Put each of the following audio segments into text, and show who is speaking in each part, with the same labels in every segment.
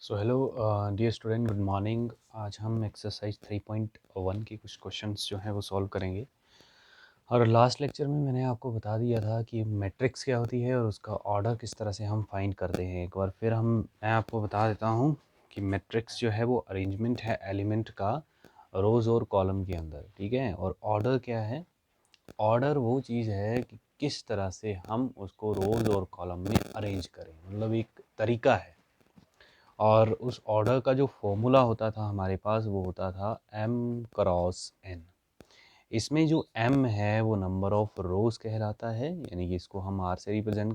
Speaker 1: सो hello dear student, good morning. आज हम exercise 3.1 के कुछ क्वेश्चंस जो हैं वो सॉल्व करेंगे। और लास्ट लेक्चर में मैंने आपको बता दिया था कि मैट्रिक्स क्या होती है और उसका ऑर्डर किस तरह से हम फाइंड करते हैं। एक बार फिर मैं आपको बता देता हूँ कि मैट्रिक्स जो है वो अरेंजमेंट है एलिमेंट का रोज़ और कॉलम के अंदर, ठीक है। और ऑर्डर क्या है? ऑर्डर वो चीज़ है कि किस तरह से हम उसको रोज़ और कॉलम में अरेंज करें, मतलब एक तरीका है। और उस ऑर्डर का जो फॉर्मूला होता था हमारे पास वो होता था m क्रॉस n। इसमें जो m है वो नंबर ऑफ रोज़ कहलाता है, यानी कि इसको हम r से रिप्रेजेंट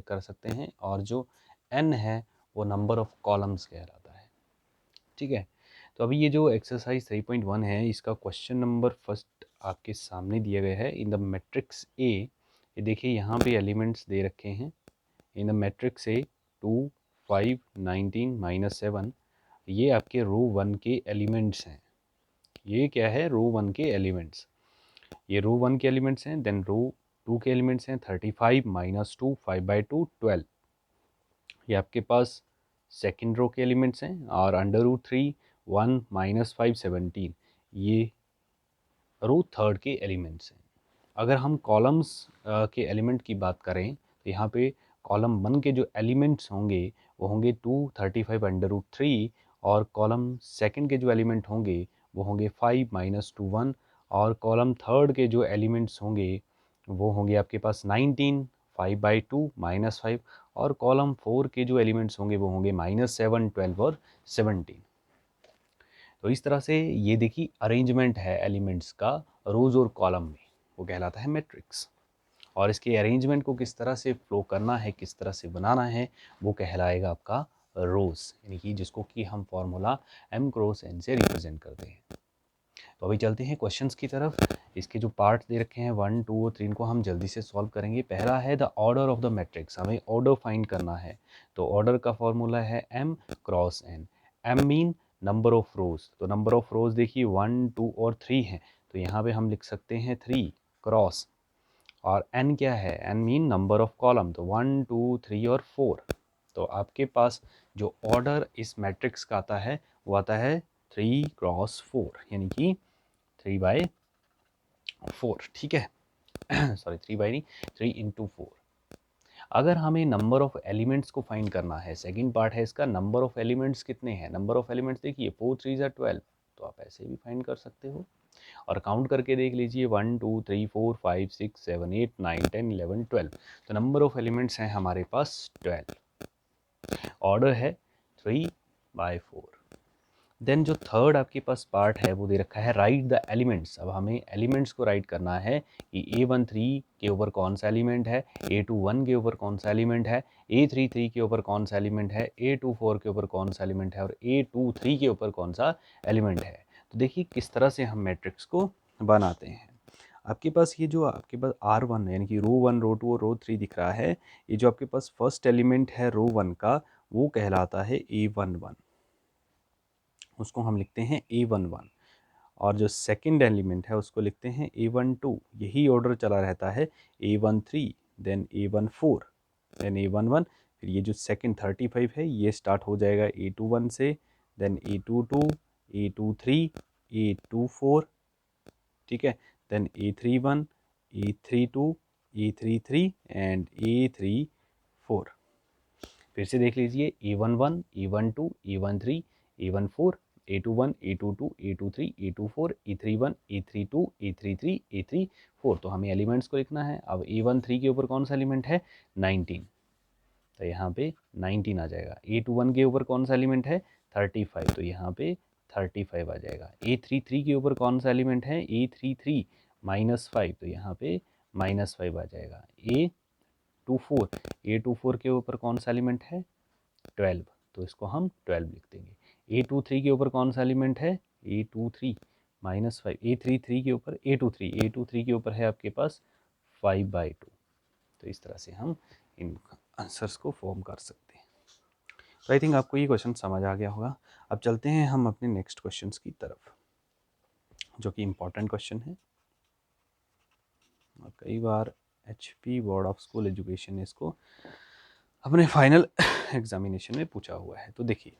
Speaker 1: कर सकते हैं। और जो n है वो नंबर ऑफ कॉलम्स कहलाता है, ठीक है। तो अभी ये जो एक्सरसाइज 3.1 है इसका क्वेश्चन नंबर फर्स्ट आपके सामने दिया गया है। इन द मैट्रिक्स ए, ये देखिए यहाँ पे एलिमेंट्स दे रखे हैं। इन द मैट्रिक्स ए 2 5 19 -7, ये आपके रो वन के एलिमेंट्स हैं। ये क्या है? रो वन के एलिमेंट्स। ये रो वन के एलिमेंट्स हैं। देन रो टू के एलिमेंट्स हैं 35 -2 5/2 12। ये आपके पास सेकेंड रो के एलिमेंट्स हैं। और √3 1 -5 17, ये रो थर्ड के एलिमेंट्स हैं। अगर हम कॉलम्स के एलिमेंट की बात करें तो यहाँ पे कॉलम वन के जो एलिमेंट्स होंगे वो होंगे 235 √3। और कॉलम सेकंड के जो एलिमेंट होंगे वो होंगे 5 -2 1। और कॉलम थर्ड के जो एलिमेंट्स होंगे वो होंगे आपके पास 19 5/2 -5। और कॉलम फोर के जो एलिमेंट्स होंगे वो होंगे -7 12 और 17। तो इस तरह से ये देखिए अरेंजमेंट है एलिमेंट्स का रोज और कॉलम में, वो कहलाता है मैट्रिक्स। और इसके अरेंजमेंट को किस तरह से फ्लो करना है, किस तरह से बनाना है, वो कहलाएगा आपका रोज, यानी कि जिसको कि हम फॉर्मूला m क्रॉस n से रिप्रेजेंट करते हैं। तो अभी चलते हैं क्वेश्चंस की तरफ। इसके जो पार्ट दे रखे हैं 1 2 और 3 को हम जल्दी से सॉल्व करेंगे। पहला है the order of the matrix, हमें ऑर्डर फाइंड करना है। तो ऑर्डर का फॉर्मूला है m cross n। m mean number of रोज, तो नंबर ऑफ रोज देखिए 1 2 और 3 हैं, तो यहाँ पे हम लिख सकते हैं 3 क्रॉस। और n क्या है? n mean number of column, तो 1 2 3 और 4। तो आपके पास जो ऑर्डर इस मैट्रिक्स का आता है वो आता है 3 क्रॉस 4, यानी कि 3/4, ठीक है। सॉरी 3 बाई नहीं, 3 × 4। अगर हमें नंबर ऑफ एलिमेंट्स को फाइंड करना है, सेकंड पार्ट है इसका, नंबर ऑफ एलिमेंट्स कितने हैं। नंबर ऑफ एलिमेंट्स देखिए 4 3 12, तो आप ऐसे भी फाइंड कर सकते हो। और काउंट करके देख लीजिए 1 2 3 4 5 6 7 8 9 10 11 12। तो नंबर ऑफ एलिमेंट्स हैं हमारे पास 12। ऑर्डर है 3/4। देन जो थर्ड आपके पास पार्ट है वो दे रखा है राइट द एलिमेंट्स। अब हमें एलिमेंट्स को राइट करना है कि A13 के ऊपर कौन सा एलिमेंट है, A21 के ऊपर कौन सा एलिमेंट है, A33 के ऊपर कौन सा एलिमेंट है, A24 के ऊपर कौन सा एलिमेंट है और A23 के ऊपर कौन सा एलिमेंट है। तो देखिए किस तरह से हम मैट्रिक्स को बनाते हैं। आपके पास ये जो आपके पास R1 यानी कि रो 1 रो 2 और रो 3 दिख रहा है, ये जो आपके पास फर्स्ट एलिमेंट है रो 1 का वो कहलाता है A11, उसको हम लिखते हैं A11। और जो सेकंड एलिमेंट है उसको लिखते हैं A12। यही ऑर्डर चला रहता है, A13 then A14 then A11। फिर ये जो सेकंड 35 है ये स्टार्ट हो जाएगा A21 से, देन A22 A23 A24, ठीक है। Then A31 A32 A33 and A34। फिर से देख लीजिए A11 A12 A13 A14 A21 A22 A23 A24 A31 A32 A33 A34। तो हमें एलिमेंट्स को लिखना है। अब A13 के ऊपर कौन सा एलिमेंट है? 19, तो यहाँ पे 19 आ जाएगा। A21 के ऊपर कौन सा एलिमेंट है? 35, तो यहाँ पे 35 आ जाएगा। A33 के ऊपर कौन सा एलिमेंट है? A33 -5, तो यहाँ पे -5 आ जाएगा। A24 के ऊपर कौन सा एलिमेंट है? 12, तो इसको हम 12 लिख देंगे। A23 के ऊपर कौन सा एलिमेंट है? A23 -5। A33 के ऊपर A23 के ऊपर है आपके पास 5/2। तो इस तरह से हम इन आंसर्स को फॉर्म कर सकते हैं। तो आई थिंक आपको ये क्वेश्चन समझ आ गया होगा। अब चलते हैं हम अपने नेक्स्ट क्वेश्चन की तरफ, जो कि इम्पोर्टेंट क्वेश्चन है और कई बार HP board of school education ने इसको अपने फाइनल एग्जामिनेशन में पूछा हुआ है। तो देखिए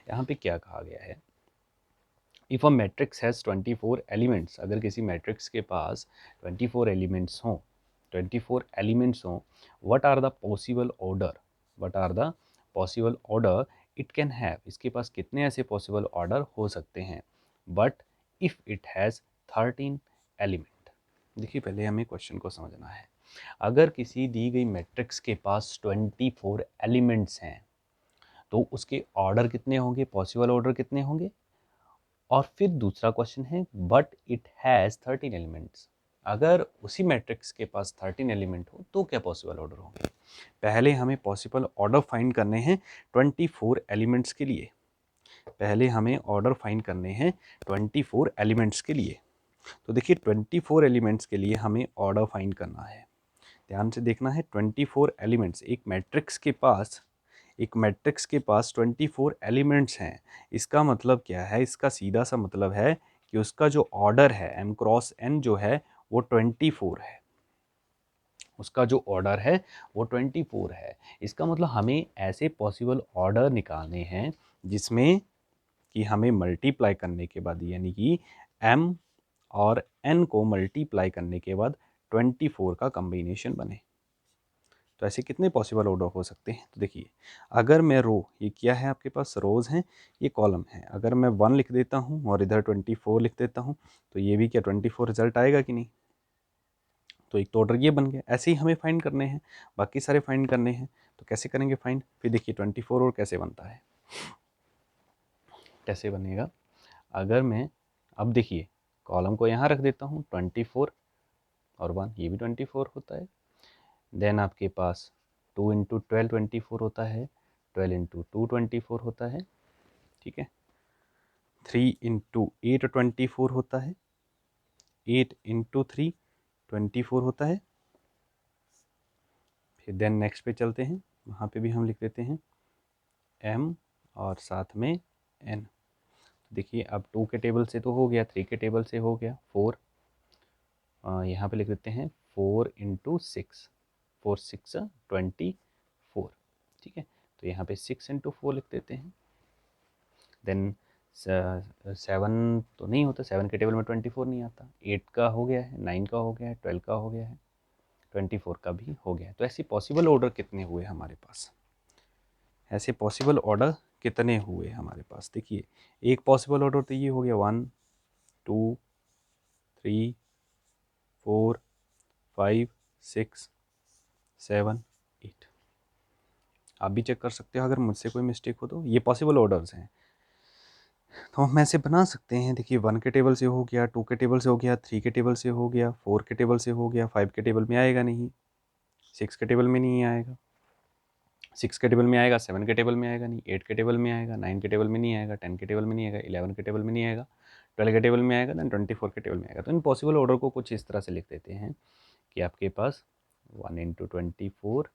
Speaker 1: यहाँ पे क्या कहा गया है, if a matrix has 24 elements, अगर किसी मैट्रिक्स के पास 24 एलिमेंट्स हों, 24 एलिमेंट्स हों, what are the possible order, what are the possible order it can have, इसके पास कितने ऐसे पॉसिबल ऑर्डर हो सकते हैं, but if it has 13 element. देखिए पहले हमें क्वेश्चन को समझना है। अगर किसी दी गई मैट्रिक्स के पास 24 एलिमेंट्स हैं तो उसके ऑर्डर कितने होंगे, पॉसिबल ऑर्डर कितने होंगे। और फिर दूसरा क्वेश्चन है बट इट हैज़ 13 एलिमेंट्स, अगर उसी मैट्रिक्स के पास 13 एलिमेंट हो तो क्या पॉसिबल ऑर्डर होंगे। पहले हमें पॉसिबल ऑर्डर फाइंड करने हैं 24 एलिमेंट्स के लिए, पहले हमें ऑर्डर फाइंड करने हैं 24 एलिमेंट्स के लिए। तो देखिए 24 एलिमेंट्स के लिए हमें ऑर्डर फाइंड करना है, ध्यान से देखना है। 24 एलिमेंट्स, एक मैट्रिक्स के पास 24 एलिमेंट्स हैं, इसका मतलब क्या है, इसका सीधा सा मतलब है कि उसका जो ऑर्डर है m क्रॉस n जो है वो 24 है, उसका जो ऑर्डर है वो 24 है। इसका मतलब हमें ऐसे पॉसिबल ऑर्डर निकालने हैं जिसमें कि हमें मल्टीप्लाई करने के बाद, यानी कि m और n को मल्टीप्लाई करने के बाद 24 का कॉम्बिनेशन बने। तो ऐसे कितने पॉसिबल ऑर्डर हो सकते हैं। तो देखिए अगर मैं रो, ये क्या है आपके पास रोज़ हैं, ये कॉलम है, अगर मैं 1 लिख देता हूँ और इधर 24 लिख देता हूँ तो ये भी क्या 24 रिजल्ट आएगा कि नहीं। तो एक तो ऑर्डर ये बन गया। ऐसे ही हमें फाइंड करने हैं, बाकी सारे फाइंड करने हैं। तो कैसे करेंगे फाइंड, फिर देखिए 24 और कैसे बनता है, कैसे बनेगा। अगर मैं अब देखिए कॉलम को यहाँ रख देता हूँ 24 और 1, ये भी 24 होता है। देन आपके पास 2 इंटू 12 24 होता है, 12 इंटू 2 24 होता है, ठीक है। 3 इंटू 8 24 होता है, 8 इंटू 3 24 होता है। फिर देन नेक्स्ट पे चलते हैं, वहाँ पे भी हम लिख देते हैं m और साथ में n। देखिए अब 2 के टेबल से तो हो गया, 3 के टेबल से हो गया 4, यहाँ पे लिख देते हैं 4 इंटू 6, 4 6 24, ठीक है। तो यहाँ पे 6 इंटू 4 लिख देते हैं। देन 7 तो नहीं होता, 7 के टेबल में 24 नहीं आता, 8 का हो गया है, 9 का हो गया है, 12 का हो गया है, 24 का भी हो गया है। तो ऐसे पॉसिबल ऑर्डर कितने हुए हमारे पास, ऐसे पॉसिबल ऑर्डर कितने हुए हमारे पास। देखिए एक पॉसिबल ऑर्डर तो ये हो गया 1 2 3 4 5 6 7 8। आप भी चेक कर सकते हो अगर मुझसे कोई मिस्टेक हो तो, ये पॉसिबल ऑर्डर्स हैं। तो हम ऐसे बना सकते हैं। देखिए 1 के टेबल से हो गया, 2 के टेबल से हो गया, 3 के टेबल से हो गया, 4 के टेबल से हो गया, 5 के टेबल में आएगा नहीं, 6 के टेबल में नहीं आएगा, 6 के टेबल में आएगा, 7 के टेबल में आएगा नहीं, 8 के टेबल में आएगा, 9 के टेबल में नहीं आएगा, 10 के टेबल में नहीं आएगा, 11 के टेबल में नहीं आएगा, 12 के टेबल में आएगा, देन 24 के टेबल में आएगा। तो इन पॉसिबल ऑर्डर को कुछ इस तरह से लिख देते हैं कि आपके पास 1 इंटू 24,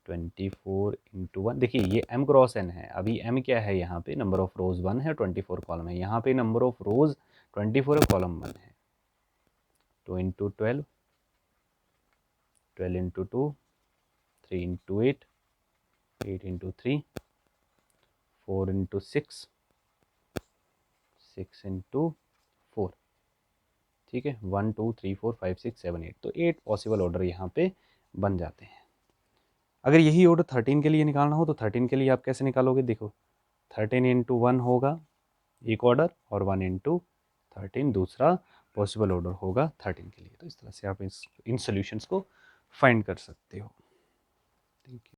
Speaker 1: 24 इंटू 1। देखिए ये m क्रॉस n है, अभी m क्या है, यहाँ पे नंबर ऑफ रोज 1 है, 24 कॉलम है, यहाँ पे नंबर ऑफ रोज 24 है, कॉलम 1 है। 2 into 12, 12 into 2, 3 into 8, 8 into 3, 4 into 6, 6 into 4, ठीक है। 1 2 3 4 5 6 7 8, तो 8 पॉसिबल ऑर्डर यहाँ पे बन जाते हैं। अगर यही ऑर्डर 13 के लिए निकालना हो तो 13 के लिए आप कैसे निकालोगे, देखो 13 इंटू 1 होगा एक ऑर्डर, और 1 इंटू 13 दूसरा पॉसिबल ऑर्डर होगा 13 के लिए। तो इस तरह से आप इन सॉल्यूशंस को फाइंड कर सकते हो। Thank you.